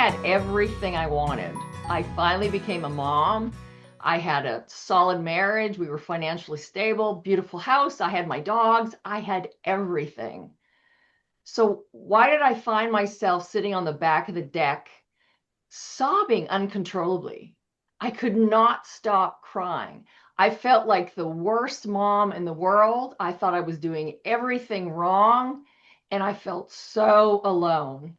had everything I wanted. I finally became a mom. I had a solid marriage. We were financially stable, beautiful house. I had my dogs. I had everything. So why did I find myself sitting on the back of the deck, sobbing uncontrollably? I could not stop crying. I felt like the worst mom in the world. I thought I was doing everything wrong, and I felt so alone.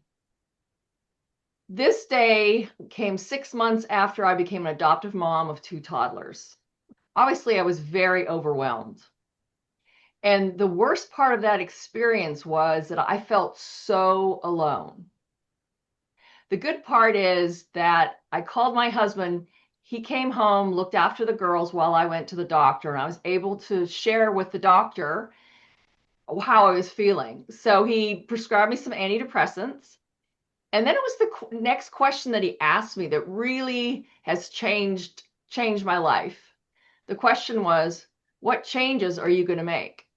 This day came 6 months after I became an adoptive mom of two toddlers. Obviously, I was very overwhelmed. And the worst part of that experience was that I felt so alone. The good part is that I called my husband. He came home, looked after the girls while I went to the doctor, and I was able to share with the doctor how I was feeling. So he prescribed me some antidepressants. And then it was the next question that he asked me that really has changed my life. The question was, what changes are you going to make?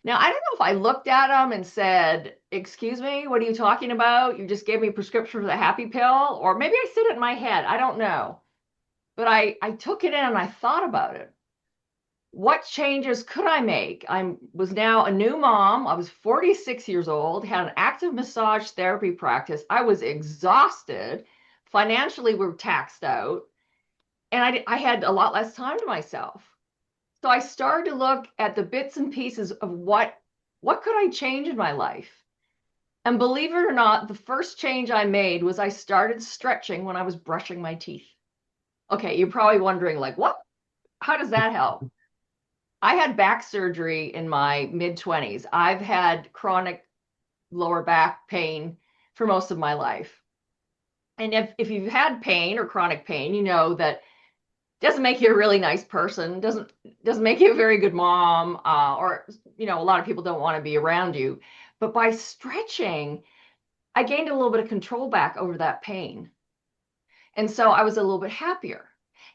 Now, I don't know if I looked at him and said, excuse me, what are you talking about? You just gave me a prescription for the happy pill. Or maybe I said it in my head. I don't know. But I took it in and I thought about it. What changes could I make? I was now a new mom. I was 46 years old, had an active massage therapy practice. I was exhausted. Financially, we were taxed out. And I had a lot less time to myself. So I started to look at the bits and pieces of what could I change in my life? And believe it or not, the first change I made was I started stretching when I was brushing my teeth. Okay, you're probably wondering, like, what? How does that help? I had back surgery in my mid-20s. I've had chronic lower back pain for most of my life. And if you've had pain or chronic pain, you know that doesn't make you a really nice person, doesn't make you a very good mom, or a lot of people don't want to be around you. But by stretching, I gained a little bit of control back over that pain. And so I was a little bit happier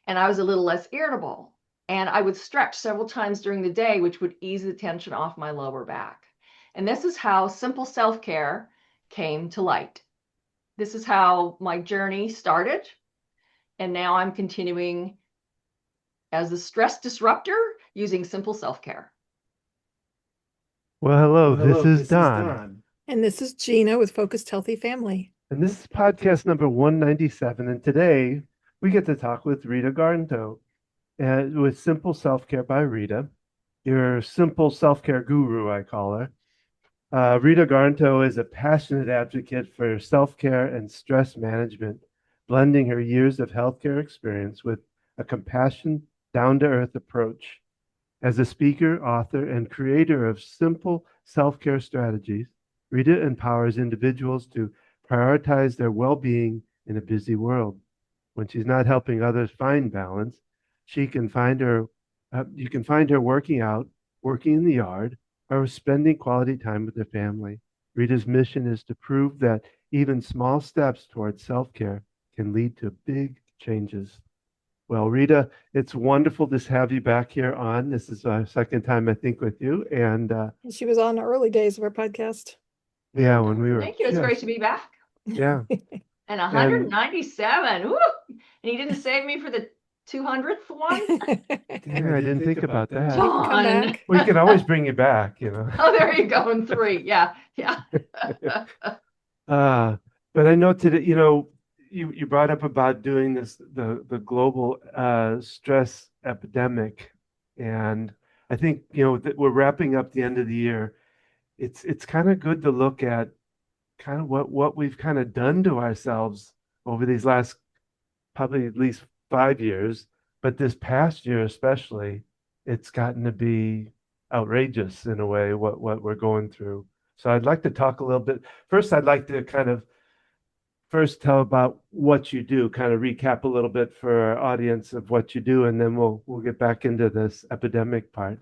and I was a little less irritable. And I would stretch several times during the day, which would ease the tension off my lower back. And this is how simple self-care came to light. This is how my journey started. And now I'm continuing as a stress disruptor using simple self-care. Well, hello, this is Don, And this is Gina with Focused Healthy Family. and this is podcast number 197. And today we get to talk with Rita Garnto with Simple Self Care by Rita, your simple self care guru, I call her. Rita Garnto is a passionate advocate for self care and stress management, blending her years of healthcare experience with a compassionate, down to earth approach. As a speaker, author, and creator of simple self care strategies, Rita empowers individuals to prioritize their well being in a busy world. When she's not helping others find balance, she can find her, you can find her working out, working in the yard, or spending quality time with her family. Rita's mission is to prove that even small steps towards self care can lead to big changes. Well, Rita, it's wonderful to have you back here on. This is our second time, I think, with you. And She was on the early days of our podcast. yeah, when we were. Thank you. It's great to be back. Yeah. And 197. Woo! And you didn't save me for the 200th one? Damn, I didn't think about that. Come back. We can always bring you back, Oh, there you go. In 3. Yeah. But I know today, you brought up about doing this, the global stress epidemic. And I think, that we're wrapping up the end of the year. It's kind of good to look at kind of what we've kind of done to ourselves over these last probably at least 5 years, but this past year especially, it's gotten to be outrageous in a way what we're going through. So I'd like to talk a little bit. First, I'd like to kind of first tell about what you do, kind of recap a little bit for our audience of what you do, and then we'll get back into this epidemic part.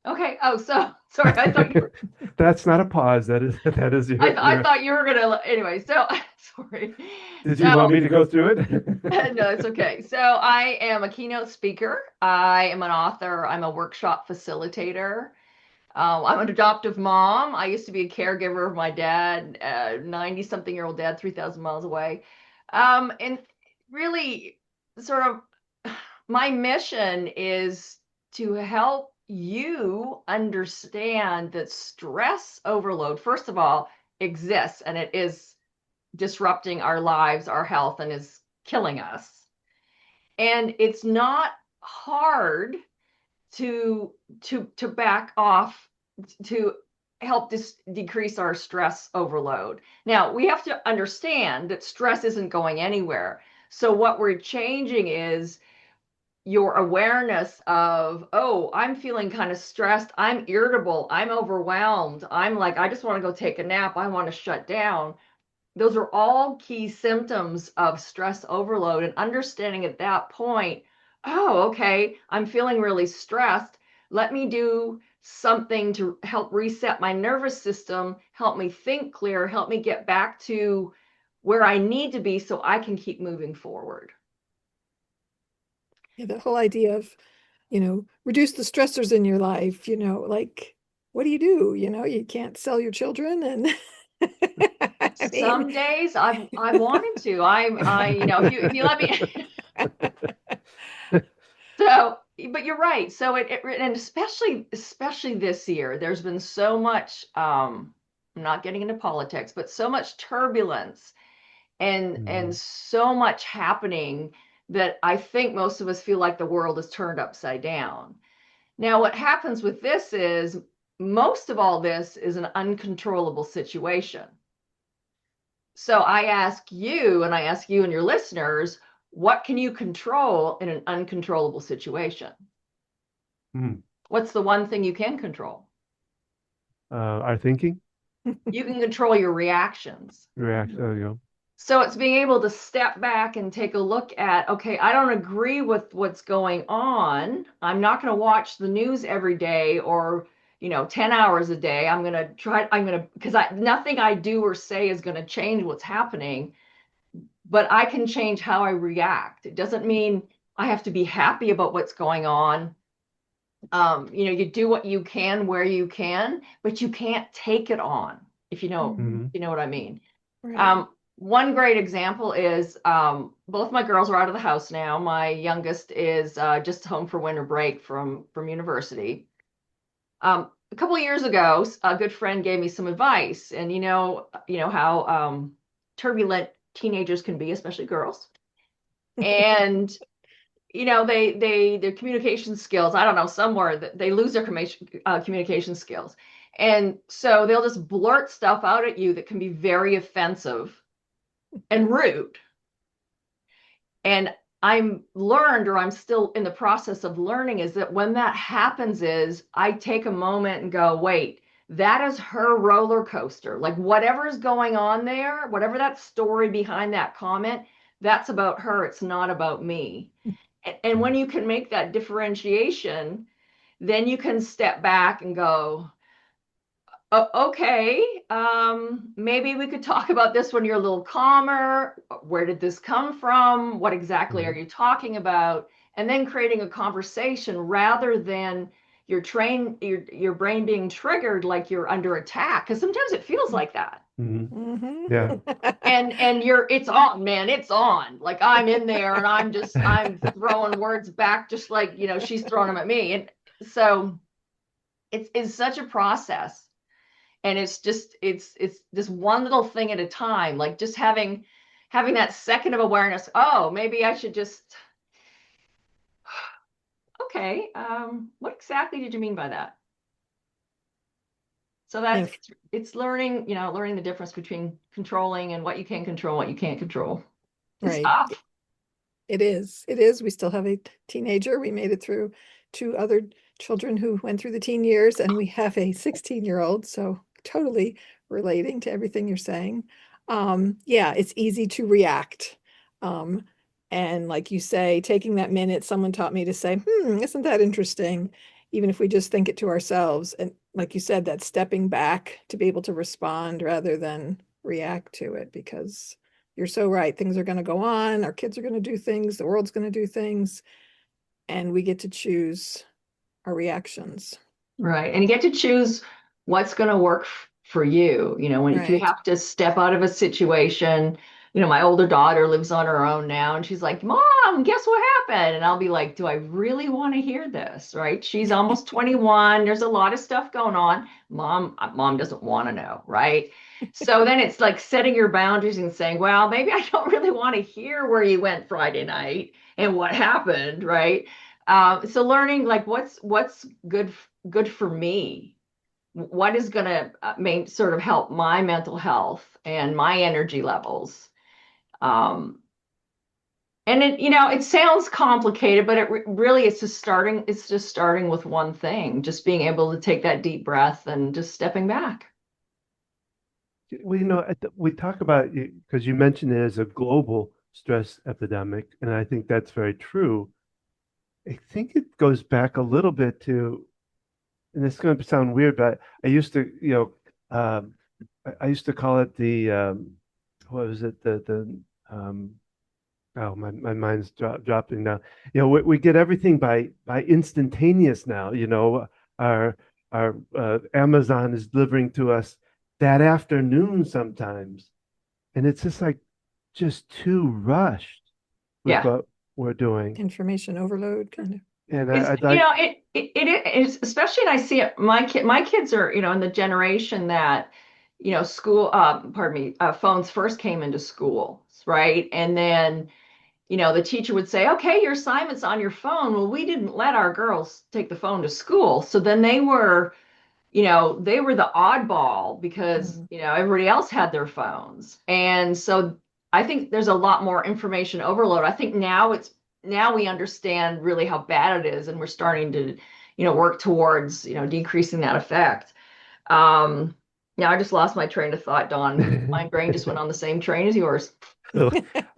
Okay. Oh, so sorry. I thought you were. That's not a pause. That is your. I thought you were gonna. Anyway, so sorry. Did you want me to go through it? No, it's okay. So I am a keynote speaker. I am an author. I'm a workshop facilitator. I'm an adoptive mom. I used to be a caregiver of my dad, 90-something-year-old dad, 3,000 miles away. And really, sort of, my mission is to help you understand that stress overload, first of all, exists and it is disrupting our lives, our health, and is killing us. And it's not hard to back off to help decrease our stress overload. Now, we have to understand that stress isn't going anywhere. So what we're changing is your awareness of, oh, I'm feeling kind of stressed, I'm irritable, I'm overwhelmed, I'm like, I just want to go take a nap, I want to shut down. Those are all key symptoms of stress overload, and understanding at that point, oh, okay, I'm feeling really stressed. Let me do something to help reset my nervous system, help me think clear, help me get back to where I need to be so I can keep moving forward. Yeah, the whole idea of, reduce the stressors in your life, like, what do? You can't sell your children and I mean, Some days I wanted to. If you let me. So, but you're right. So and especially this year, there's been so much. I'm not getting into politics, but so much turbulence and so much happening that I think most of us feel like the world is turned upside down. Now, what happens with this is most of all this is an uncontrollable situation. So I ask you, and I ask you and your listeners, what can you control in an uncontrollable situation? What's the one thing you can control? Our thinking, You can control your reactions. react. There you go. So it's being able to step back and take a look at, okay, I don't agree with what's going on. I'm not going to watch the news every day or, 10 hours a day. Because nothing I do or say is going to change what's happening, but I can change how I react. It doesn't mean I have to be happy about what's going on. You do what you can where you can, but you can't take it on, if you know, you know what I mean. right. One great example is both my girls are out of the house now. My youngest is just home for winter break from university. A couple of years ago, a good friend gave me some advice, and you know how turbulent teenagers can be, especially girls. And their communication skills, I don't know, somewhere that they lose their communication skills. And so they'll just blurt stuff out at you that can be very offensive and rude. And I'm still in the process of learning, is that when that happens is I take a moment and go, wait, that is her roller coaster. Like whatever's going on there, whatever that story behind that comment, that's about her. It's not about me. And when you can make that differentiation, then you can step back and go, okay, maybe we could talk about this when you're a little calmer. Where did this come from? What exactly are you talking about? And then creating a conversation rather than your brain being triggered like you're under attack. Because sometimes it feels like that. Yeah. And it's on, man, it's on. Like I'm in there and I'm throwing words back just like, she's throwing them at me. And so it's such a process. And it's just one little thing at a time, like just having that second of awareness. Oh, maybe I should just, okay, what exactly did you mean by that? So that's it's learning the difference between controlling and what you can control, what you can't control. It's Right. tough. It is. It is. We still have a teenager. We made it through two other children who went through the teen years, and we have a 16-year-old. So totally relating to everything you're saying. Yeah, it's easy to react. And like you say, taking that minute, someone taught me to say, isn't that interesting? Even if we just think it to ourselves. And like you said, that stepping back to be able to respond rather than react to it, because you're so right. Things are going to go on. Our kids are going to do things. The world's going to do things. And we get to choose our reactions. Right. And you get to choose what's going to work for you. When if you Right. have to step out of a situation, my older daughter lives on her own now and she's like, "Mom, guess what happened?" And I'll be like, "Do I really want to hear this?" Right? She's almost 21. There's a lot of stuff going on. Mom doesn't want to know, right? So then it's like setting your boundaries and saying, "Well, maybe I don't really want to hear where you went Friday night and what happened," right? So learning like what's good for me, what is going to sort of help my mental health and my energy levels. Um, and it sounds complicated, but really it's just starting with one thing, just being able to take that deep breath and just stepping back. Well, we talk about, because you mentioned it as a global stress epidemic, and I think that's very true. I think it goes back a little bit to, and it's going to sound weird, but I used to, I used to call it the, what was it, oh, my mind's dropping now. We get everything by instantaneous now. Our Amazon is delivering to us that afternoon sometimes, and it's just too rushed with Yeah. what we're doing. Information overload kind of. And It's I'd you like, know it is, especially, and I see it. My kids are in the generation that school pardon me, phones first came into schools, right? And then the teacher would say, "Okay, your assignment's on your phone." Well, we didn't let our girls take the phone to school, so then they were the oddball because Mm. everybody else had their phones. And so I think there's a lot more information overload. I think now we understand really how bad it is, and we're starting to work towards decreasing that effect. Yeah, I just lost my train of thought, Don. My brain just went on the same train as yours.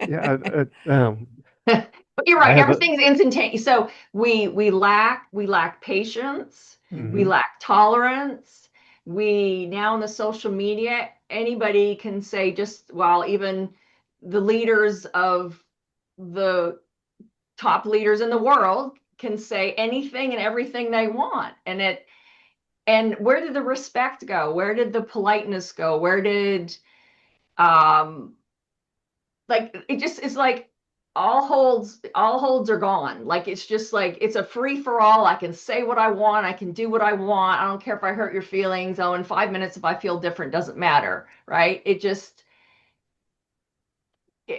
yeah, But you're I right. have a, Everything's instantaneous. So we lack patience. We mhm. lack tolerance. We now in the social media, anybody can say just well, even the leaders of the top leaders in the world can say anything and everything they want. And where did the respect go? Where did the politeness go? Where did um like it just is like all holds are gone. Like it's just like it's a free for all. I can say what I want, I can do what I want. I don't care if I hurt your feelings. Oh, in 5 minutes if I feel different, doesn't matter, right?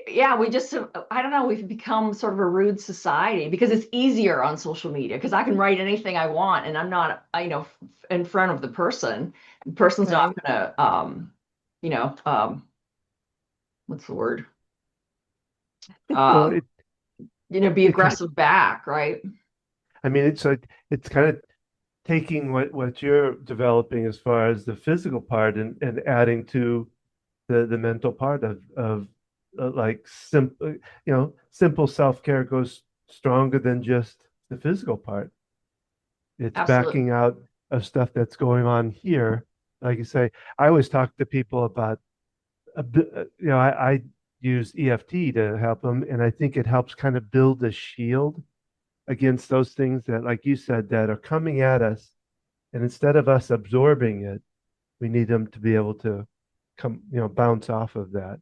Yeah, we just I don't know, we've become sort of a rude society because it's easier on social media because I can write anything I want and I'm not in front of the person. The person's not Right. gonna you know what's the word, Well, um be it kind aggressive back, right? I mean, it's kind of taking what you're developing as far as the physical part and adding to the mental part of like simple, simple self-care goes stronger than just the physical part. It's Absolutely. backing out of stuff that's going on here. Like you say, I always talk to people about I use EFT to help them, and I think it helps kind of build a shield against those things that, like you said, that are coming at us. And instead of us absorbing it, we need them to be able to bounce off of that.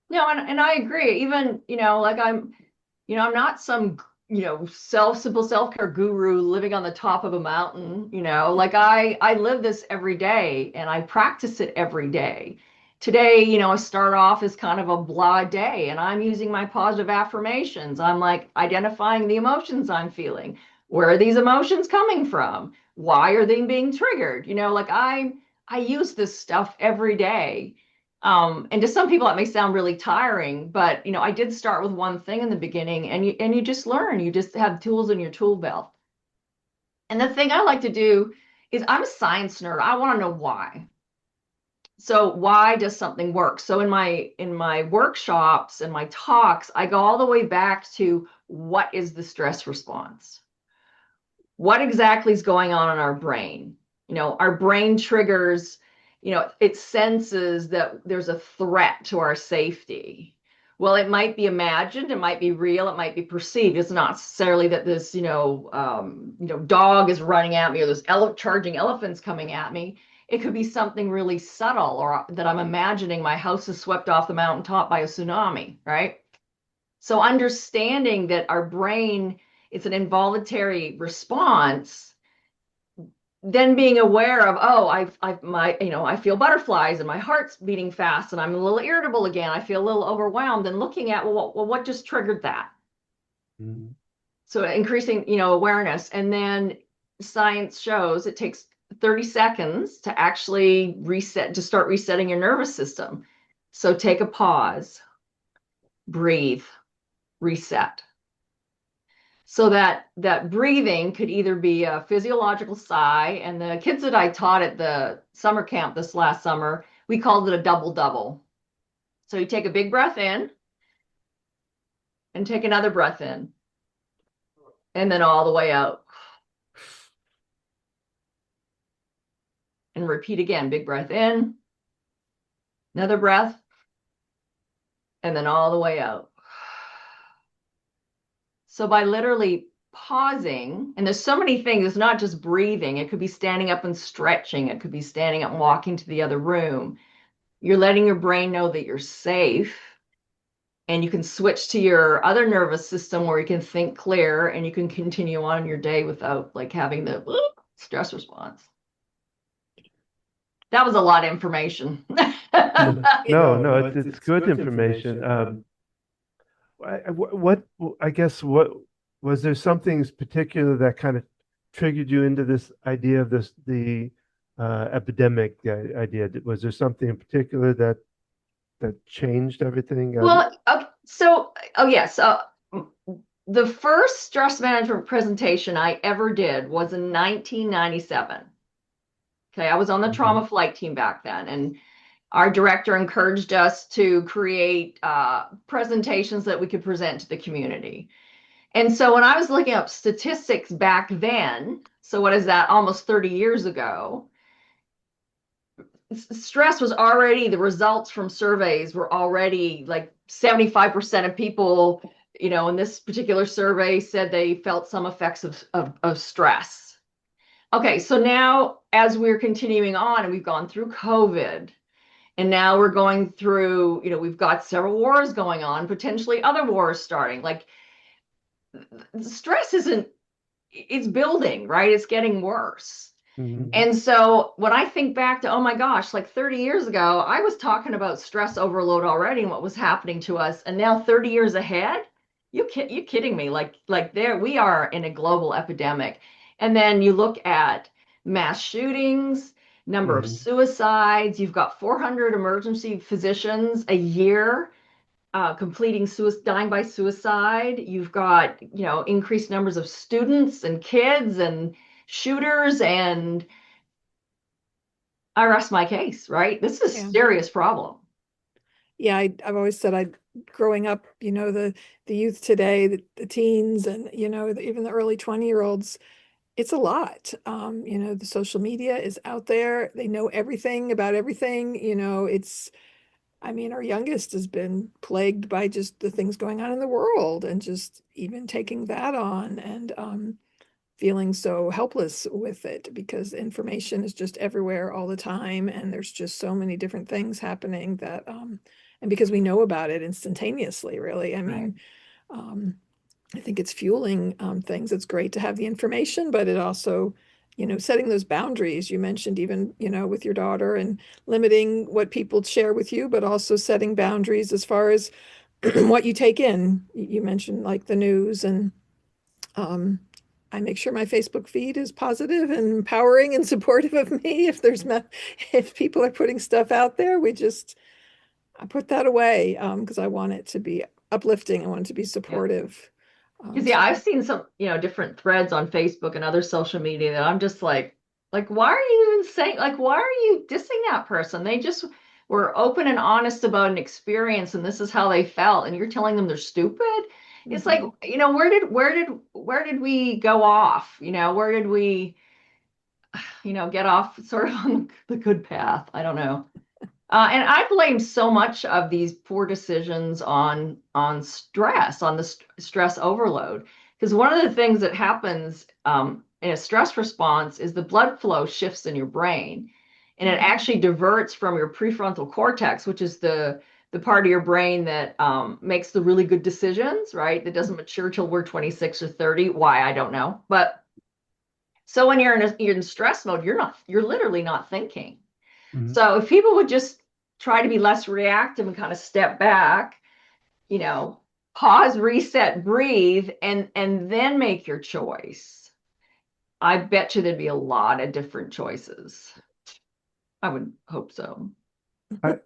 No, and I agree. Even, like I'm not some, simple self-care guru living on the top of a mountain, like I live this every day and I practice it every day. Today, I start off as kind of a blah day and I'm using my positive affirmations. I'm like identifying the emotions I'm feeling. Where are these emotions coming from? Why are they being triggered? Like I use this stuff every day. And to some people, that may sound really tiring, but I did start with one thing in the beginning, and you just learn. You just have tools in your tool belt. And the thing I like to do is I'm a science nerd. I want to know why. So why does something work? So in my workshops and my talks, I go all the way back to what is the stress response? What exactly is going on in our brain? Our brain triggers, it senses that there's a threat to our safety. Well, it might be imagined, it might be real, it might be perceived. It's not necessarily that this, dog is running at me or there's charging elephants coming at me. It could be something really subtle, or that I'm imagining my house is swept off the mountaintop by a tsunami, right? So understanding that our brain, it's an involuntary response, then being aware of, oh, I feel butterflies and my heart's beating fast and I'm a little irritable again. I feel a little overwhelmed, and looking at, well, what just triggered that? Mhm. So increasing, awareness. And then science shows it takes 30 seconds to actually reset, to start resetting your nervous system. So take a pause, breathe, reset. So that breathing could either be a physiological sigh, and the kids that I taught at the summer camp this last summer, we called it a double double. So you take a big breath in and take another breath in, and then all the way out. And repeat again, big breath in, another breath, and then all the way out. So by literally pausing, and there's so many things, it's not just breathing. It could be standing up and stretching. It could be standing up and walking to the other room. You're letting your brain know that you're safe, and you can switch to your other nervous system where you can think clear and you can continue on your day without like having the stress response. That was a lot of information. No, it's good information. What I guess what was there something particular that kind of triggered you into this idea of the epidemic idea? Was there something in particular that changed everything? Well, oh yes, the first stress management presentation I ever did was in 1997. Okay, I was on the Mhm. trauma flight team back then, and our director encouraged us to create presentations that we could present to the community. And so when I was looking up statistics back then, so what is that, almost 30 years ago, stress was already, the results from surveys were already like 75% of people, in this particular survey said they felt some effects of stress. Okay, so now as we're continuing on and we've gone through COVID, and now we're going through, we've got several wars going on, potentially other wars starting. Like, stress isn't, it's building, right? It's getting worse. Mhm. And so when I think back to, oh my gosh, like 30 years ago, I was talking about stress overload already and what was happening to us. And now 30 years ahead, you kidding me? Like there, we are in a global epidemic. And then you look at mass shootings, number of Mhm. suicides. You've got 400 emergency physicians a year completing dying by suicide. You've got, increased numbers of students and kids and shooters, and I rest my case, right? This is a Yeah. serious problem. Yeah, I've always said growing up, the youth today, the teens and, even the early 20-year-olds, it's a lot. The social media is out there. They know everything about everything. I mean, our youngest has been plagued by just the things going on in the world and just even taking that on and feeling so helpless with it because information is just everywhere all the time. And there's just so many different things happening that, and because we know about it instantaneously, really. I Right. mean, I think it's fueling things. It's great to have the information, but it also, setting those boundaries you mentioned, even, with your daughter and limiting what people share with you, but also setting boundaries as far as what you take in. You mentioned like the news, and um, I make sure my Facebook feed is positive and empowering and supportive of me. If people are putting stuff out there, I put that away because I want it to be uplifting. I want it to be Yeah. supportive. Because yeah, So I've seen some, different threads on Facebook and other social media that I'm just like, why are you even saying, like, why are you dissing that person? They just were open and honest about an experience, and this is how they felt, and you're telling them they're stupid. It's like, mhm. where did we go off? Where did we, get off sort of on the good path? I don't know. And I blame so much of these poor decisions on stress, on the stress overload. Because one of the things that happens in a stress response is the blood flow shifts in your brain, and it actually diverts from your prefrontal cortex, which is the part of your brain that makes the really good decisions, right? That doesn't mature till we're 26 or 30. Why, I don't know. But so when you're in stress mode, you're literally not thinking. Mhm. So if people would just try to be less reactive and kind of step back, you know, pause, reset, breathe, and then make your choice, I bet you there'd be a lot of different choices. I would hope so. I,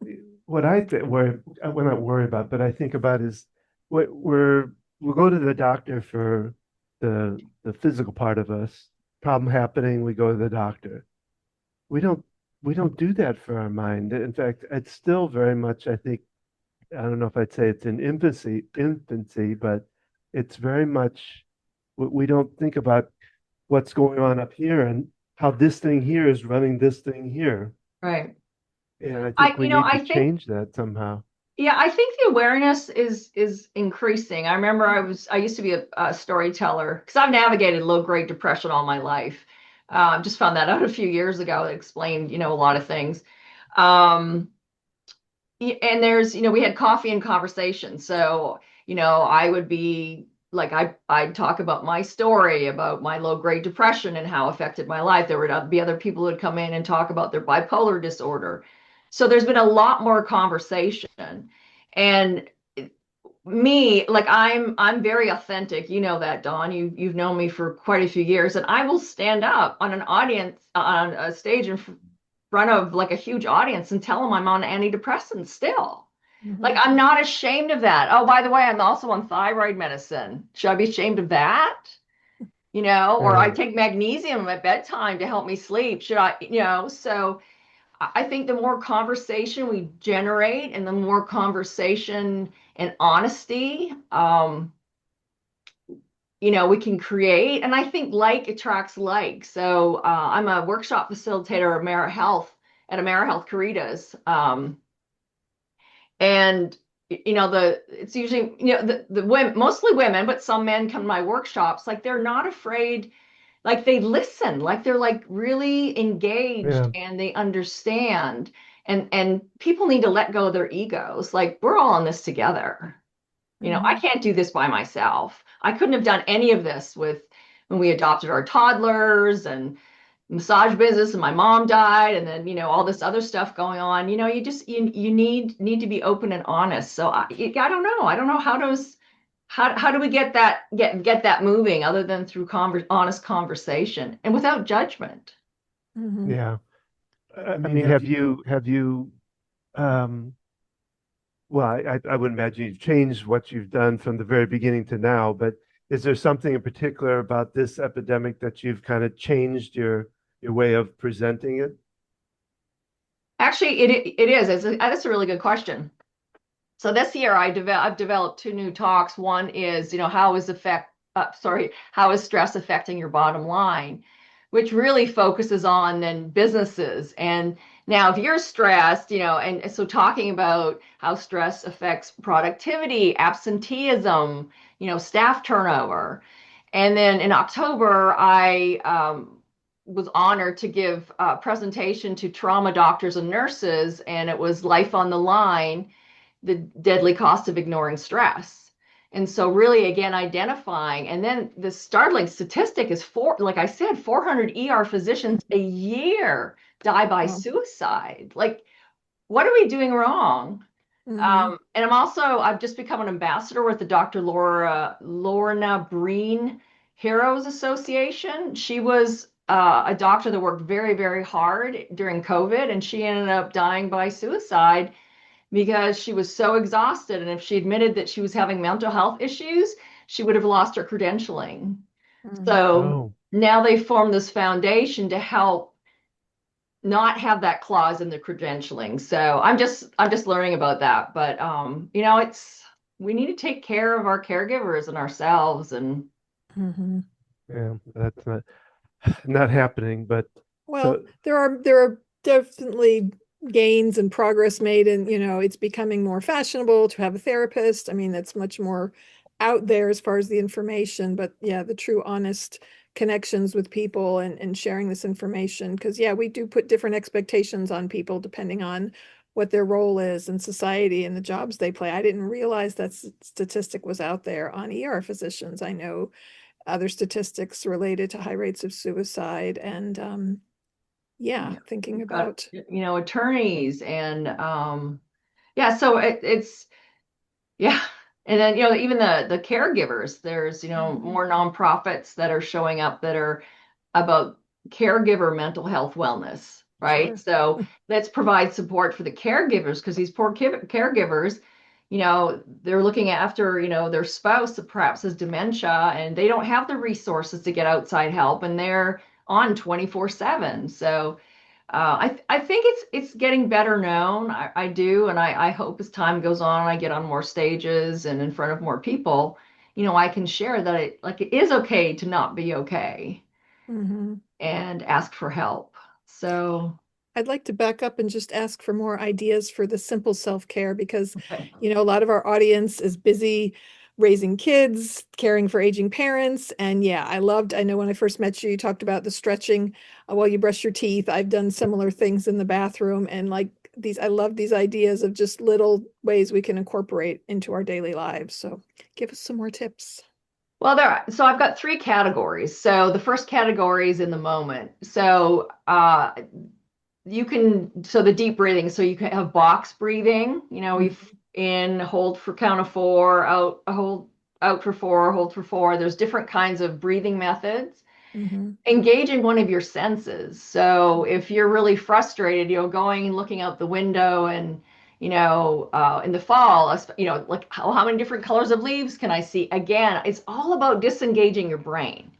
what I think, well, not worry about, but I think about is what we'll go to the doctor for the physical part of us. Problem happening, we go to the doctor. We don't we don't do that for our mind. In fact, it's still very much, I think, I don't know if I'd say it's in infancy, but it's very much we don't think about what's going on up here and how this thing here is running this thing here. Right. And I think we need to I think change that somehow. yeah, I think the awareness is increasing. I remember I used to be a storyteller because I've navigated low grade depression all my life. Just found that out a few years ago. It explained, a lot of things. Um, and there's, we had coffee and conversation. So, I would be like, I'd talk about my story about my low grade depression and how it affected my life. There would be other people who'd come in and talk about their bipolar disorder. So there's been a lot more conversation. And me, like I'm very authentic. You know that, Dawn. You've known me for quite a few years, and I will stand up on an audience on a stage in front of like a huge audience and tell them I'm on antidepressants still. Like Mhm. I'm not ashamed of that. Oh, by the way, I'm also on thyroid medicine. Should I be ashamed of that? Or I Yeah, take magnesium at bedtime to help me sleep. Should I, so I think the more conversation we generate and the more conversation and honesty, we can create. And I think like attracts like. So I'm a workshop facilitator at AmeriHealth Caritas. And the it's usually the women, mostly women, but some men come to my workshops. Like they're not afraid, like they listen, like they're like really engaged yeah. and they understand. And people need to let go of their egos. Like we're all in this together. I Mhm. can't do this by myself. I couldn't have done any of this with when we adopted our toddlers and massage business and my mom died and then all this other stuff going on. You need to be open and honest. So I don't know how do we get that moving other than through honest conversation and without judgment. Mhm. Yeah. I mean, have you um well, I would imagine you've changed what you've done from the very beginning to now, but is there something in particular about this epidemic that you've kind of changed your way of presenting it? Actually, it is. That's a really good question. So this year I've developed two new talks. One is, how is stress affecting your bottom line, which really focuses on then businesses. And now if you're stressed, and so talking about how stress affects productivity, absenteeism, staff turnover. And then in October, I was honored to give a presentation to trauma doctors and nurses, and it was Life on the Line, the deadly cost of ignoring stress. And so really again identifying, and then the startling statistic is like I said, 400 ER physicians a year die by Wow. suicide. Like, what are we doing wrong? Mhm. And I've just become an ambassador with the Dr. Lorna Breen Heroes Association. She was a doctor that worked very, very hard during COVID, and she ended up dying by suicide because she was so exhausted. And if she admitted that she was having mental health issues, she would have lost her credentialing. Mhm. So Oh, now they formed this foundation to help not have that clause in the credentialing. So I'm just learning about that. But it's we need to take care of our caregivers and ourselves. And Mhm. yeah, that's not happening, but Well, so there are definitely gains and progress made, and it's becoming more fashionable to have a therapist. I mean, that's much more out there as far as the information, but yeah, the true honest connections with people and sharing this information, because yeah, we do put different expectations on people depending on what their role is in society and the jobs they play. I didn't realize that statistic was out there on ER physicians. I know other statistics related to high rates of suicide and yeah, thinking You've got, about attorneys and yeah, so it's yeah. And then, even the caregivers, there's, more nonprofits that are showing up that are about caregiver mental health wellness, right? sure. So let's provide support for the caregivers because these poor caregivers, they're looking after, their spouse that perhaps has dementia and they don't have the resources to get outside help and they're on 24/7. So I think it's getting better known. I do, and I hope as time goes on, I get on more stages and in front of more people, I can share that it is okay to not be okay Mhm. and ask for help. So, I'd like to back up and just ask for more ideas for the simple self-care because, okay. a lot of our audience is busy raising kids, caring for aging parents. And yeah, I know when I first met you, you talked about the stretching while you brush your teeth. I've done similar things in the bathroom and like I love these ideas of just little ways we can incorporate into our daily lives. So give us some more tips. Well, so I've got three categories. So the first category is in the moment. So so the deep breathing, so you can have box breathing, you Mhm. in, hold for count of four, out, hold out for four, hold for four. There's different kinds of breathing methods. Mhm. Engaging one of your senses. So if you're really frustrated, going and looking out the window and, in the fall, like how many different colors of leaves can I see? Again, it's all about disengaging your brain.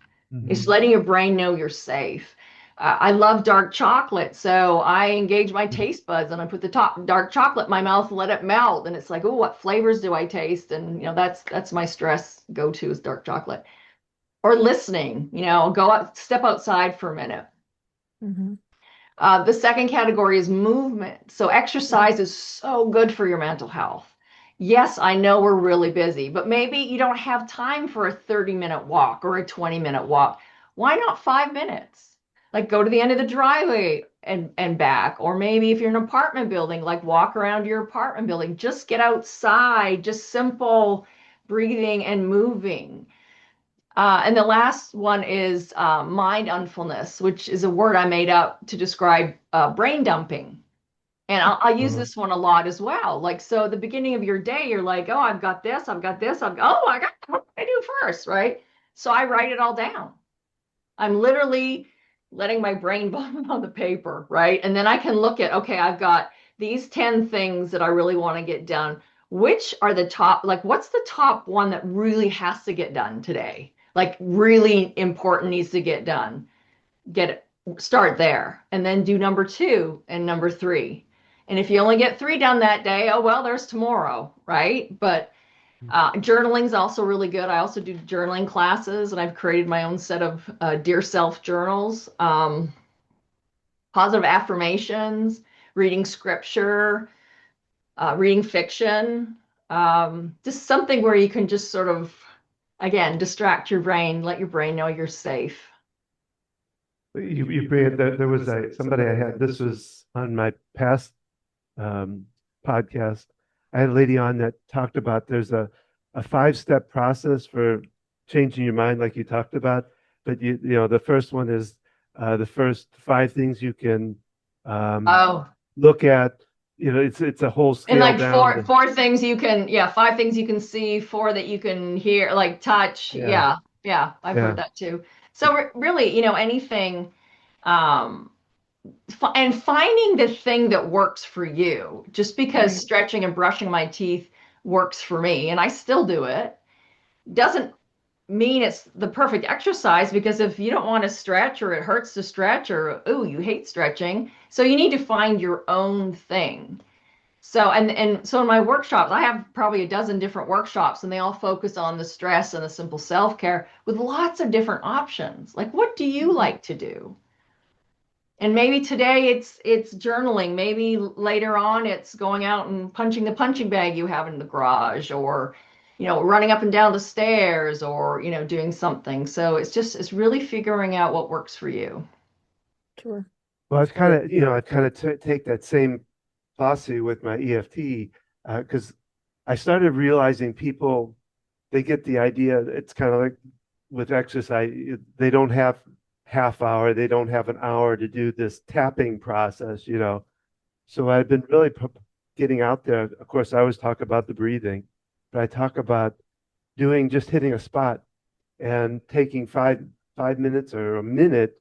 It's Mhm. letting your brain know you're safe. I love dark chocolate, so I engage my taste buds and I put the top dark chocolate in my mouth and let it melt. And it's like, oh, what flavors do I taste? And that's my stress go-to is dark chocolate. Or listening, go out, step outside for a minute. Mhm. The second category is movement. So exercise is so good for your mental health. Yes, I know we're really busy, but maybe you don't have time for a 30-minute walk or a 20-minute walk. Why not 5 minutes? Like go to the end of the driveway and back. Or maybe if you're in an apartment building, like walk around your apartment building. Just get outside, just simple breathing and moving. And the last one is mindfulness, which is a word I made up to describe brain dumping. And I'll use Uh, this one a lot as well. Like, so at the beginning of your day, you're like, oh, I've got this, I've got this, oh, I got, what do I do first, right? So I write it all down. I'm literally letting my brain vomit on the paper, right? And then I can look at, okay, I've got these 10 things that I really want to get done. Which are the top, like, what's the top one that really has to get done today? Like, really important needs to get done. Get it, start there, and then do number two and number three. And if you only get three done that day, oh, well, there's tomorrow, right? But journaling is also really good. I also do journaling classes, and I've created my own set of Dear Self journals, positive affirmations, reading scripture, reading fiction, just something where you can just sort of, again, distract your brain, let your brain know you're safe. you bring there was somebody I had. This was on my past um, podcast. I had a lady on that talked about there's a 5-step process for changing your mind, like you talked about. But the first one is the first 5 things you can um, Oh, look at. It's a whole and scale like down four to four things you can, yeah, five things you can see, four that you can hear, like touch. yeah, Yeah, yeah, I've heard yeah. that too. So really, anything, um, and finding the thing that works for you. Just because Right. stretching and brushing my teeth works for me, and I still do it, doesn't mean it's the perfect exercise because if you don't want to stretch or it hurts to stretch or ooh, you hate stretching, so you need to find your own thing. So and so in my workshops, I have probably a dozen different workshops and they all focus on the stress and the simple self-care with lots of different options. Like what do you Mhm. like to do? And maybe today it's journaling. Maybe later on it's going out and punching the punching bag you have in the garage, or running up and down the stairs, or doing something. So it's really figuring out what works for you. Sure. Well, I've kind of, I kind of take that same philosophy with my EFT because I started realizing people, they get the idea. It's kind of like with exercise, they don't have half hour, they don't have an hour to do this tapping process. So I've been really getting out there. Of course, I always talk about the breathing, but I talk about doing just hitting a spot and taking 5 minutes or a minute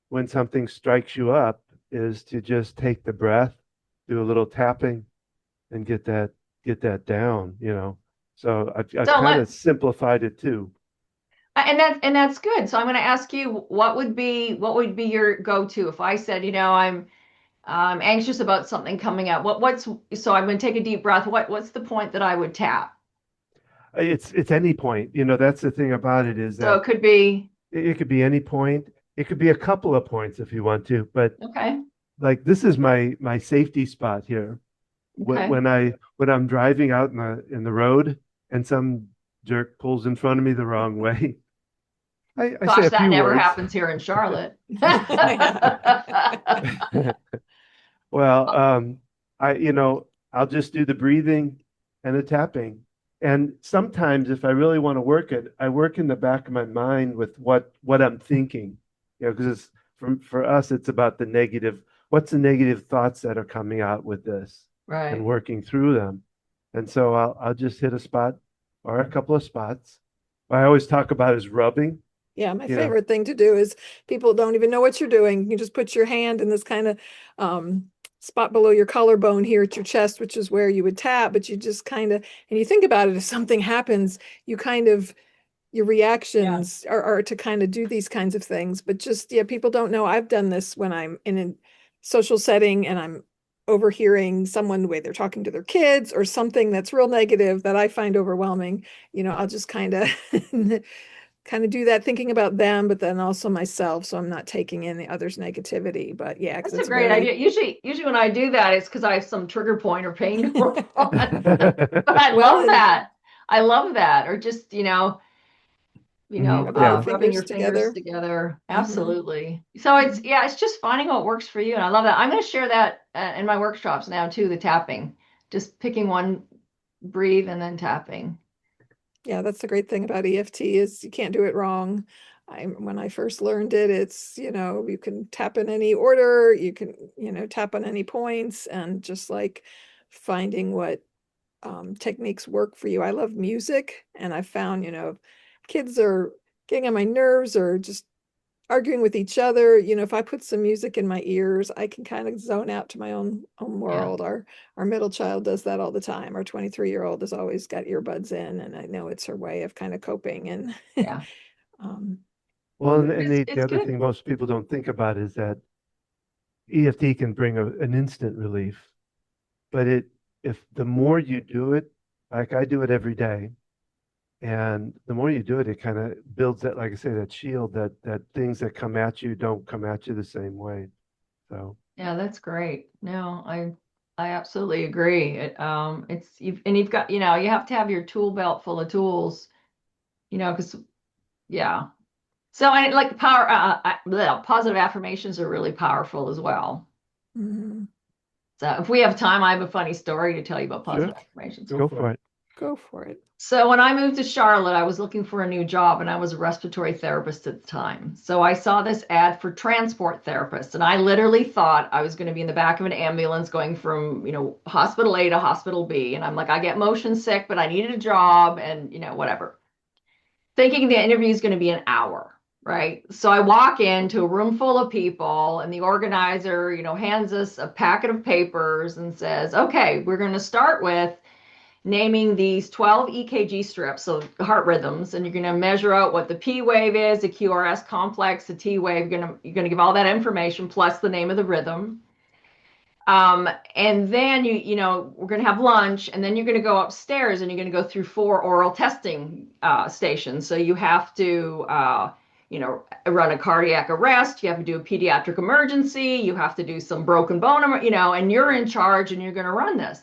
when something strikes you up is to just take the breath, do a little tapping, and get that down. So I've So kind let of simplified it too. and that's good. So I'm going to ask you, what would be your go-to if I said, I'm anxious about something coming up. So I'm going to take a deep breath. What's the point that I would tap? It's any point. That's the thing about it is So that it could be, it could be any point. It could be a couple of points if you want to, but okay, like this is my safety spot here. When okay. when I when I'm driving out in the road and some jerk pulls in front of me the wrong way, I say Gosh, a that few never words. happens here in Charlotte. Well, I'll just do the breathing and the tapping. And sometimes if I really want to work it, I work in the back of my mind with what I'm thinking. Because it's for us, it's about what's the negative thoughts that are coming out with this and Right. working through them. And so I'll just hit a spot or a couple of spots. What I always talk about is rubbing, Yeah, my you know. favorite thing to do is people don't even know what you're doing. You just put your hand in this kind of spot below your collarbone here at your chest, which is where you would tap, but you just kind of, and you think about it, if something happens, you kind of, your Yeah. reactions are to kind of do these kinds of things. But just, yeah, people don't know. I've done this when I'm in a social setting and I'm overhearing someone the way they're talking to their kids or something that's real negative that I find overwhelming. I'll just kind of kind of do that thinking about them, but then also myself. So I'm not taking in the other's negativity. But yeah, because That's a it's great very idea. Usually when I do that, it's because I have some trigger point or pain going on. But I well, love and that. I love that. Or just, rubbing the Yeah. rubbing fingers your fingers together. together. Hmm. Absolutely. So it's just finding what works for you. And I love that. I'm going to share that in my workshops now too, the tapping, just picking one, breathe, and then tapping. Yeah, that's the great thing about EFT is you can't do it wrong. When I first learned it, it's, you can tap in any order, you can, tap on any points and just like finding what techniques work for you. I love music and I found, kids are getting on my nerves or just arguing with each other. If I put some music in my ears, I can kind of zone out to my own Yeah. world. Our middle child does that all the time. Our 23-year-old has always got earbuds in, and I know it's her way of kind of coping. And Yeah. um, Well, and It's, the it's other good. thing most people don't think about is that EFT can bring an instant relief, but if the more you do it, like I do it every day, and the more you do it, it kind of builds that, like I say, that shield that things that come at you don't come at you the same way. So Yeah, that's great. No, I absolutely agree. You've got, you have to have your tool belt full of tools, because yeah. So I like positive affirmations are really powerful as well. mhm. So if we have time, I have a funny story to tell you about sure, positive affirmations. go for it. Go for it. So when I moved to Charlotte, I was looking for a new job and I was a respiratory therapist at the time. So I saw this ad for transport therapists and I literally thought I was going to be in the back of an ambulance going from, hospital A to hospital B. And I'm like, I get motion sick, but I needed a job and, whatever. Thinking the interview is going to be an hour, right? So I walk into a room full of people and the organizer, hands us a packet of papers and says, okay, we're going to start with naming these 12 EKG strips, so heart rhythms, and you're going to measure out what the P wave is, the QRS complex, the T wave. You're going to give all that information plus the name of the rhythm. And then we're going to have lunch, and then you're going to go upstairs and you're going to go through 4 oral testing stations. So you have to run a cardiac arrest, you have to do a pediatric emergency, you have to do some broken bone, and you're in charge and you're going to run this.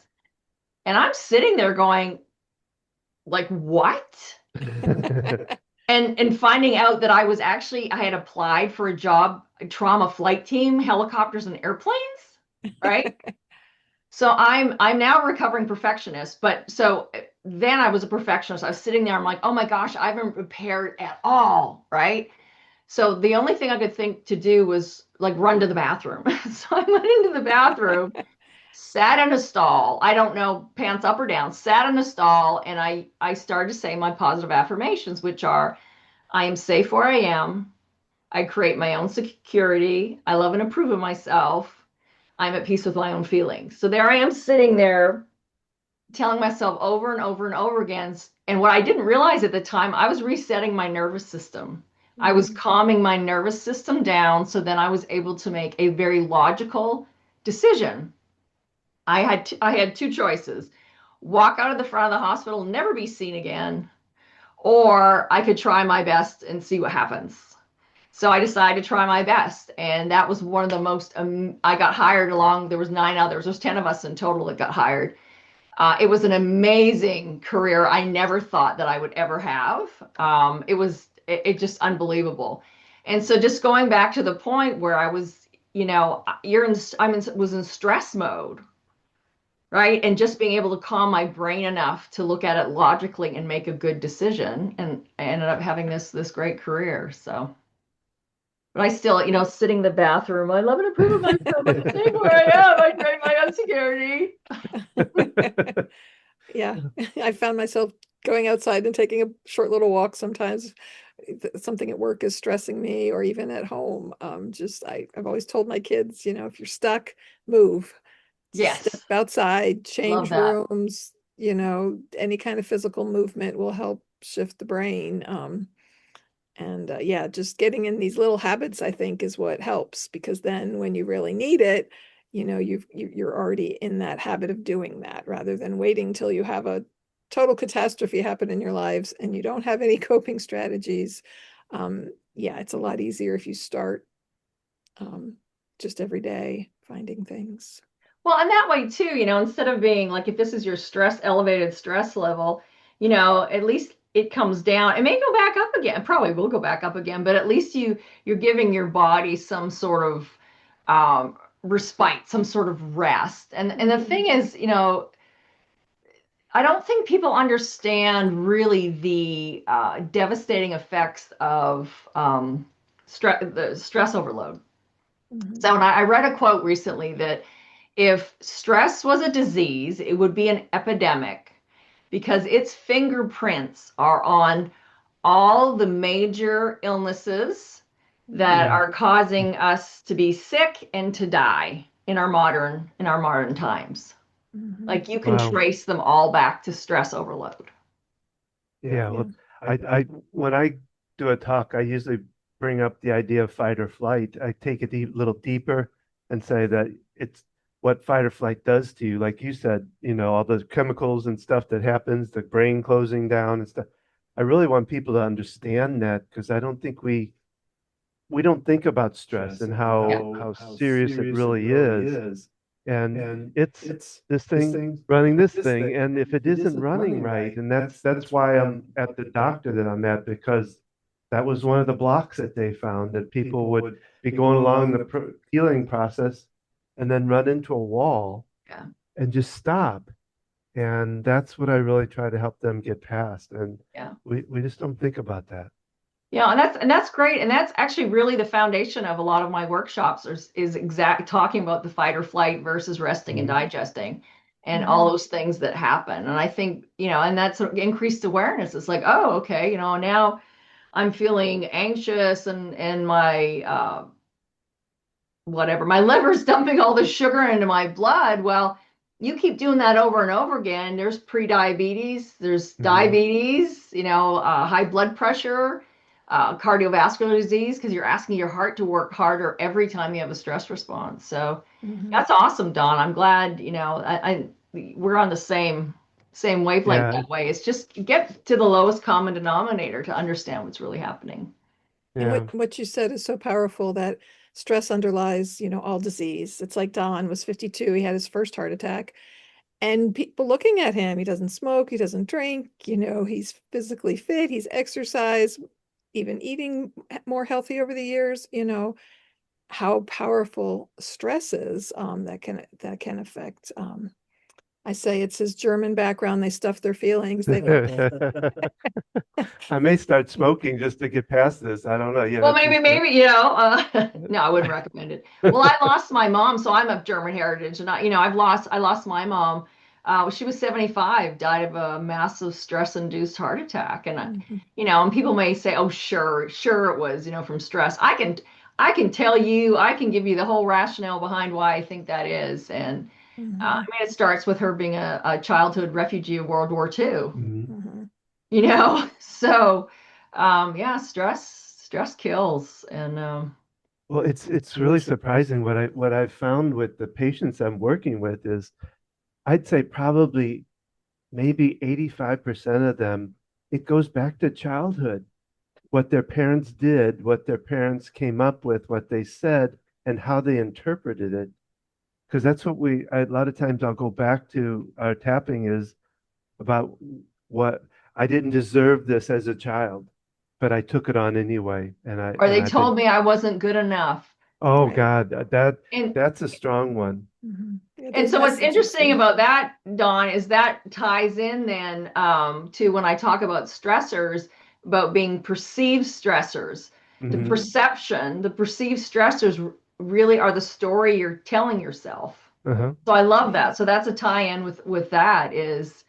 And I'm sitting there going, like, what? And finding out that I had applied for a job, trauma flight team, helicopters and airplanes, right? So I'm now a recovering perfectionist, but so then I was a perfectionist. I was sitting there, I'm like, oh my gosh, I haven't prepared at all, right? So the only thing I could think to do was like run to the bathroom. So I went into the bathroom, sat in a stall. I don't know, pants up or down, sat in a stall, and I started to say my positive affirmations, which are, I am safe where I am. I create my own security. I love and approve of myself. I'm at peace with my own feelings. So there I am sitting there telling myself over and over and over again. And what I didn't realize at the time, I was resetting my nervous system. I was calming my nervous system down. So then I was able to make a very logical decision. I had two choices: walk out of the front of the hospital, never be seen again, or I could try my best and see what happens. So I decided to try my best, and that was one of the most. I got hired along. There was 9 others. There's 10 of us in total that got hired. It was an amazing career. I never thought that I would ever have. It just unbelievable. And so just going back to the point where I was, was in stress mode, right? And just being able to calm my brain enough to look at it logically and make a good decision, and I ended up having this great career. So, but I still, sitting in the bathroom, I love and approve of myself. I'm staying where I am. I create my own security. Yeah, I found myself going outside and taking a short little walk sometimes. Something at work is stressing me, or even at home. I've always told my kids, if you're stuck, move. Step Yes, outside, love change that. rooms, any kind of physical movement will help shift the brain. And yeah, just getting in these little habits, I think, is what helps, because then when you really need it, you're already in that habit of doing that, rather than waiting till you have a total catastrophe happen in your lives and you don't have any coping strategies. Yeah, it's a lot easier if you start um, just every day finding things. Well, and that way too, instead of being like, if this is your elevated stress level, at least it comes down. It may go back up again. It probably will go back up again, but at least you're giving your body some sort of respite, some sort of rest. And the thing is, I don't think people understand really the devastating effects of the stress overload. So, and I read a quote recently that if stress was a disease, it would be an epidemic because its fingerprints are on all the major illnesses that Yeah. are causing us to be sick and to die in our modern times. Mhm. Like you can Wow. trace them all back to stress overload. Yeah. Yeah. Well, I when I do a talk, I usually bring up the idea of fight or flight. I take it a little deeper and say that it's what fight or flight does to you. Like you said, all the chemicals and stuff that happens, the brain closing down and stuff. I really want people to understand that, because I don't think we don't think about stress and Yeah. how serious it really is. And it's this thing running this thing. And if it isn't running right, and that's why I'm at the doctor that I'm at, because that was one of the blocks that they found, that people would be going along the healing process and then run into a wall Yeah. and just stop. And that's what I really try to help them get past. And Yeah. we just don't think about that. Yeah, and that's great. And that's actually really the foundation of a lot of my workshops is exact talking about the fight or flight versus resting and Mhm. digesting and all Mhm. those things that happen. And I think, and that's increased awareness. It's like, oh, okay, now I'm feeling anxious and my whatever, my liver's dumping all the sugar into my blood. Well, you keep doing that over and over again. There's pre-diabetes, there's Mhm. diabetes, high blood pressure, cardiovascular disease, because you're asking your heart to work harder every time you have a stress response. So Mhm. that's awesome, Don. I'm glad, we're on the same wavelength Yeah. that way. It's just get to the lowest common denominator to understand what's really happening. And Yeah. what you said is so powerful, that stress underlies, all disease. It's like Don was 52, he had his first heart attack, and people looking at him, he doesn't smoke, he doesn't drink, he's physically fit, he's exercised, even eating more healthy over the years, how powerful stress is, that can affect. I say it's his German background. They stuff their feelings. They don't. I may start smoking just to get past this. I don't know. Well, It's just maybe, no, I wouldn't recommend it. Well, I lost my mom, so I'm of German heritage, and I lost my mom. She was 75, died of a massive stress-induced heart attack, and Mhm, and people may say, "Oh, sure, it was, from stress." I can tell you, I can give you the whole rationale behind why I think that is, and mhm, it starts with her being a childhood refugee of World War II. Mhm. mhm. So yeah, stress kills, and Well, it's really surprising what I've found with the patients I'm working with is I'd say probably maybe 85% of them, it goes back to childhood, what their parents did, what their parents came up with, what they said, and how they interpreted it. Because that's what a lot of times I'll go back to our tapping is about what I didn't deserve this as a child, but I took it on anyway. or And they I've been, told me I wasn't good enough. oh Right. God, And that's a strong one. Mhm. Yeah, and those so what's messages. interesting about that, Dawn, is that ties in then to when I talk about stressors, about being perceived stressors. Hmm. The perceived stressors really are the story you're telling yourself. Uh-huh. So I love Right. that. So that's a tie-in with that is,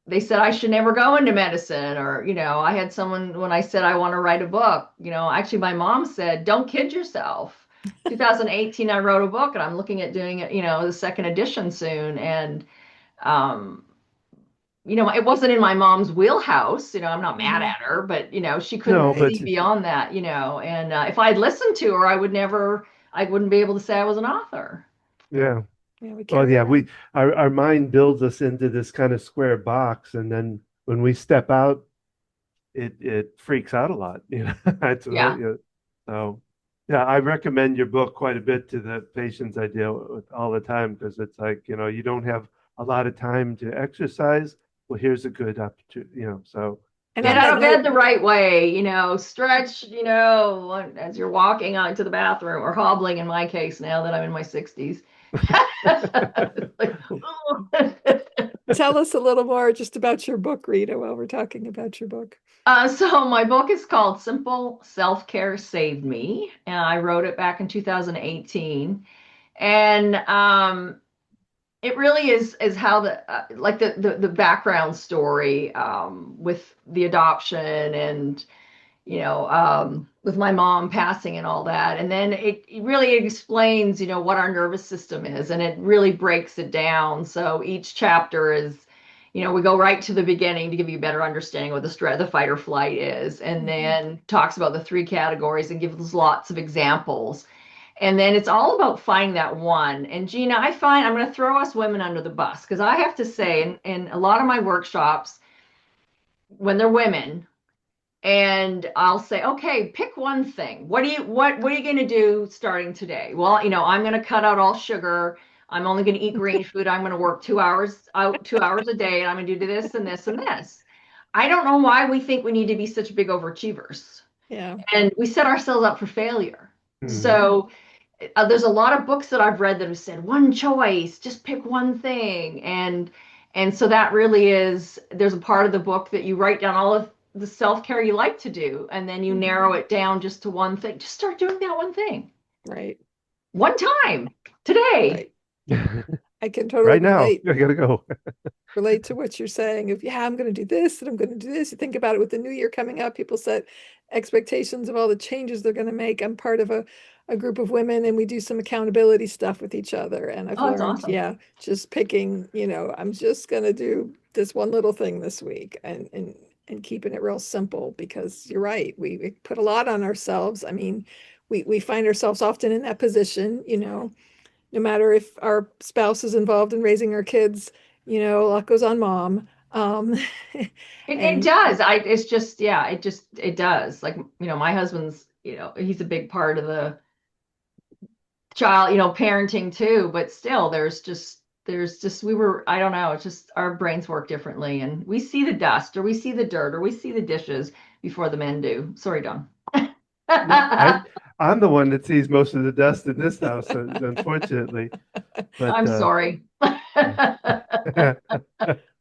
they said I should never go into medicine, or, I had someone when I said I want to write a book, actually my mom said, don't kid yourself. 2018, I wrote a book and I'm looking at doing it, the second edition soon. And, um, it wasn't in my mom's wheelhouse, I'm not mad Mhm. at her, but, she couldn't No, Right. but see beyond that, and if I'd listened to her, I wouldn't be able to say I was an author. yeah. Yeah, we Well, carry yeah, around. our mind builds us into this kind of square box, and then when we step out, it freaks out a lot, It's Yeah. so yeah, I recommend your book quite a bit to the patients I deal with all the time because it's like, you don't have a lot of time to exercise. Well, here's a good opportunity, so And Get on yeah. that out of bed note, the right way, stretch, as you're walking out to the bathroom, or hobbling in my case now that I'm in my 60s. Like, tell us a little more just about your book, Rita, while we're talking about your book. so my book is called Simple Self-Care Saved Me, and I wrote it back in 2018. And it really is how the background story, with the adoption, and with my mom passing and all that. And then it really explains, what our nervous system is, and it really breaks it down. So each chapter is, we go right to the beginning to give you a better understanding what the fight or flight is, and Mhm. then talks about the three categories and gives lots of examples. And then it's all about finding that one. And Gina, I find I'm going to throw us women under the bus because I have to say, in a lot of my workshops, when they're women, and I'll say, okay, pick one thing. What are you going to do starting today? Well, I'm going to cut out all sugar. I'm only going to eat green food. I'm going to work 2 hours a day, and I'm going to do this and this and this. I don't know why we think we need to be such big overachievers, Yeah. and we set ourselves up for failure. Mhm. So there's a lot of books that I've read that have said one choice, just pick one thing, and so that really is. There's a part of the book that you write down all of the self-care you like to do, and then you Mhm. narrow it down just to one thing. Just start doing that one thing, Right. one time today. Right. I can totally Right now, relate. I gotta go. Relate to what you're saying of, yeah, I'm going to do this and I'm going to do this. You think about it with the new year coming up, people set expectations of all the changes they're going to make. I'm part of a group of women and we do some accountability stuff with each other. And I've Oh, that's learned, awesome. yeah, just picking, I'm just going to do this one little thing this week, and keeping it real simple, because you're right. We put a lot on ourselves. I mean, we find ourselves often in that position, no matter if our spouse is involved in raising our kids, a lot goes on mom. Um, It and does. It's just, yeah, it does. Like, my husband's, he's a big part of the child, parenting too, but still I don't know, it's just our brains work differently and we see the dust or we see the dirt or we see the dishes before the men do. Sorry, Don. No, I'm the one that sees most of the dust in this house, unfortunately. But I'm sorry.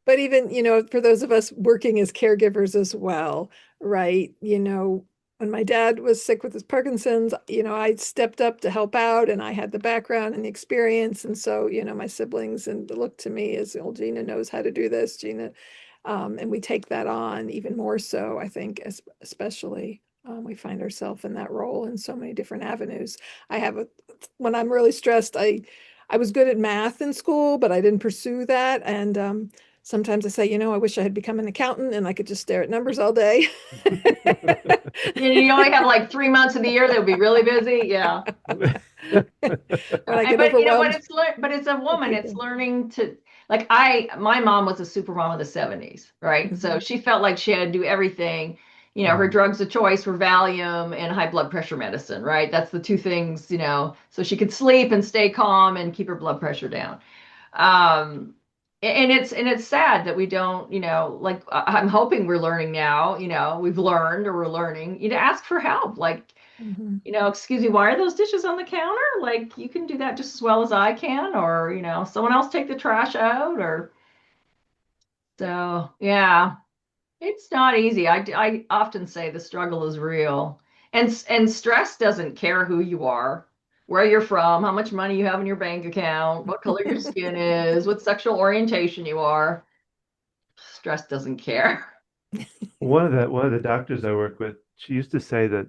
but even, for those of us working as caregivers as well, right? When my dad was sick with his Parkinson's, I stepped up to help out and I had the background and the experience. And so, my siblings and look to me as, oh, Gina knows how to do this, Gina. And we take that on even more so, I think, especially we find ourselves in that role in so many different avenues. When I'm really stressed, I was good at math in school, but I didn't pursue that. And sometimes I say, I wish I had become an accountant and I could just stare at numbers all day. You only have like 3 months of the year that would be really busy. Yeah. When I get But you know what? overwhelmed But it's a with woman. It's people. learning to like my mom was a super mom of the 70s, right? So Mhm. she felt like she had to do everything. Her Mhm. drugs of choice were Valium and high blood pressure medicine, right? That's the two things, so she could sleep and stay calm and keep her blood pressure down. Um, and it's sad that we don't, like I'm hoping we're learning now, we've learned or we're learning, ask for help. Like, Mhm. excuse me, why are those dishes on the counter? Like, you can do that just as well as I can, or, someone else take the trash out, or so, yeah, it's not easy. I often say the struggle is real, and stress doesn't care who you are, where you're from, how much money you have in your bank account, what color your skin is, what sexual orientation you are. Stress doesn't care. One of the doctors I work with, she used to say that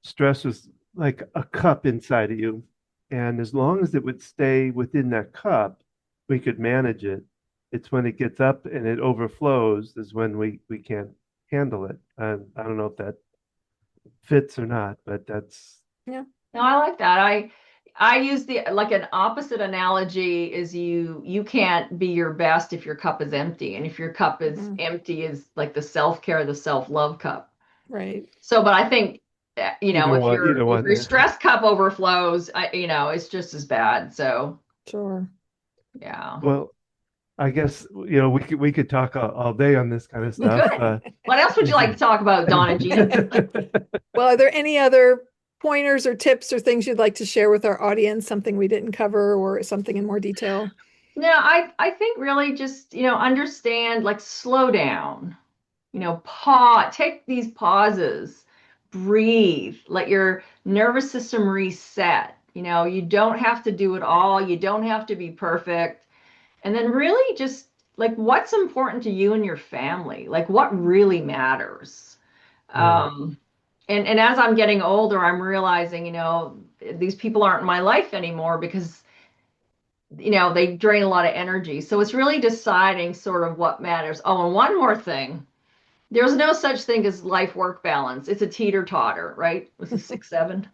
stress was like a cup inside of you, and as long as it would stay within that cup, we could manage it. It's when it gets up and it overflows is when we can't handle it. I don't know if that fits or not, but that's Yeah. No, I like that. I use the like an opposite analogy is you can't be your best if your cup is empty. And if your cup is Mhm. empty is like the self-care, the self-love cup. Right. So, but I think if either if one, your yeah. stress cup overflows, it's just as bad. So, Sure. yeah. Well, I guess we could talk all day on this kind of stuff. Good. What else would you like to talk about, Donna Gina? Well, are there any other pointers or tips or things you'd like to share with our audience? Something we didn't cover or something in more detail? No, I think really just, understand, like slow down. Pause, take these pauses, breathe, let your nervous system reset. You don't have to do it all, you don't have to be perfect. And then really just like what's important to you and your family, like what really matters. Right. Um, and as I'm getting older, I'm realizing, these people aren't in my life anymore because, they drain a lot of energy. So it's really deciding sort of what matters. Oh, and one more thing. There's no such thing as life work balance. It's a teeter totter, right? This is 6, 7.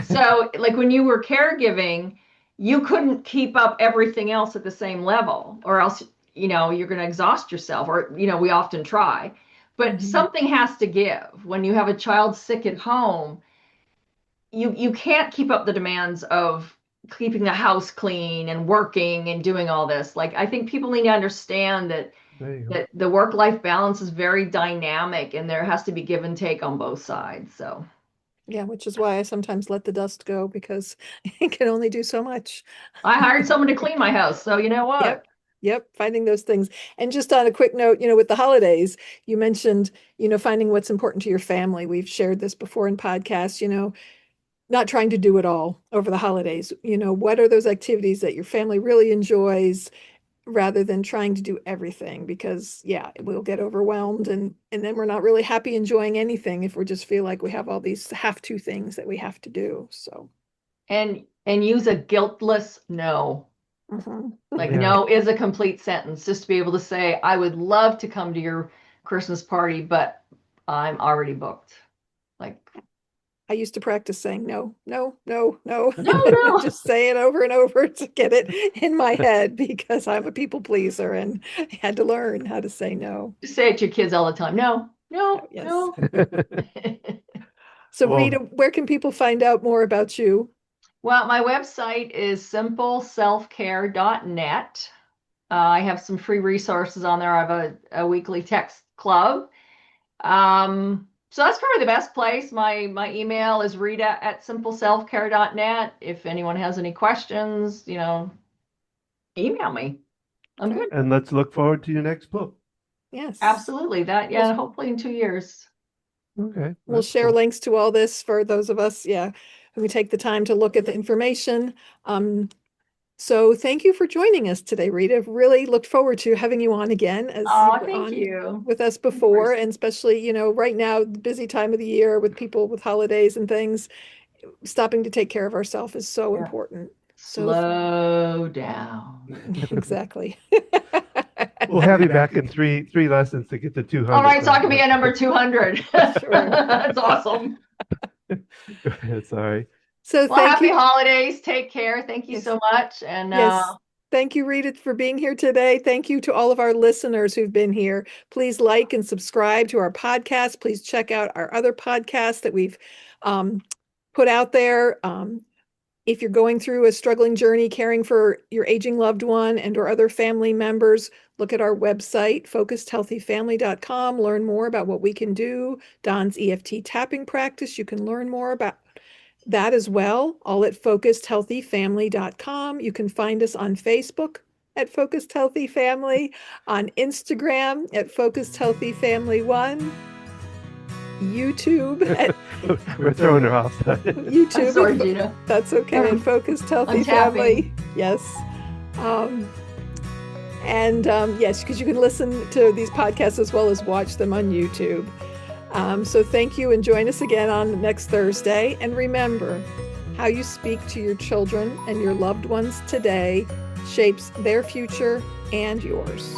So, like when you were caregiving, you couldn't keep up everything else at the same level, or else, you're going to exhaust yourself, or, we often try. But Mhm. something has to give. When you have a child sick at home, you can't keep up the demands of keeping the house clean and working and doing all this. Like, I think people need to understand that There you go. the work life balance is very dynamic and there has to be give and take on both sides. So Yeah, which is why I sometimes let the dust go because it can only do so much. I hired someone to clean my house. So you know what? Yep. Yep. Finding those things. And just on a quick note, with the holidays, you mentioned, finding what's important to your family. We've shared this before in podcasts, not trying to do it all over the holidays. What are those activities that your family really enjoys rather than trying to do everything? Because yeah, we'll get overwhelmed and then we're not really happy enjoying anything if we just feel like we have all these have to things that we have to do. So, And use a guiltless no. mhm. Like Yeah. no is a complete sentence. Just to be able to say, I would love to come to your Christmas party, but I'm already booked. Like I used to practice saying no, no, no, no. No. Just say it over and over to get it in my head because I'm a people pleaser and I had to learn how to say no. Just say it to your kids all the time. No, no, Yes. no. So Well- Rita, where can people find out more about you? Well, my website is simpleselfcare.net. I have some free resources on there. I have a weekly text club. So that's probably the best place. My email is rita@simpleselfcare.net. If anyone has any questions, email me. I'm Okay. good. And let's look forward to your next book. Yes. Absolutely. Hopefully in 2 years. Okay. We'll that's share cool. links to all this for those of us, who take the time to look at the information. So thank you for joining us today, Rita. Really looked forward to having you on again as you Oh, were thank on you. with us before, course. and especially, right now, the busy time of the year with people with holidays and things, stopping to take care of ourselves is so Yeah. important. So Slow down. exactly. We'll have you back in three lessons to get to 200. All right, so I can be a number 200. Sure. That's awesome. That's all right. So Well, thank happy you. holidays. Take care. Thank you Yes. so much. And Yes. Thank you, Rita, for being here today. Thank you to all of our listeners who've been here. Please like and subscribe to our podcast. Please check out our other podcasts that we've put out there. If you're going through a struggling journey caring for your aging loved one and or other family members, look at our website, focusedhealthyfamily.com. Learn more about what we can do. Don's EFT tapping practice. You can learn more about that as well, all at focusedhealthyfamily.com. You can find us on Facebook at Focused Healthy Family, on Instagram at Focused Healthy Family 1, YouTube at We're throwing her off. YouTube. sorry, Gina. That's okay. At Focused Healthy I'm tapping. Family. Yes. Yes, because you can listen to these podcasts as well as watch them on YouTube. So thank you and join us again on next Thursday. And remember, how you speak to your children and your loved ones today shapes their future and yours.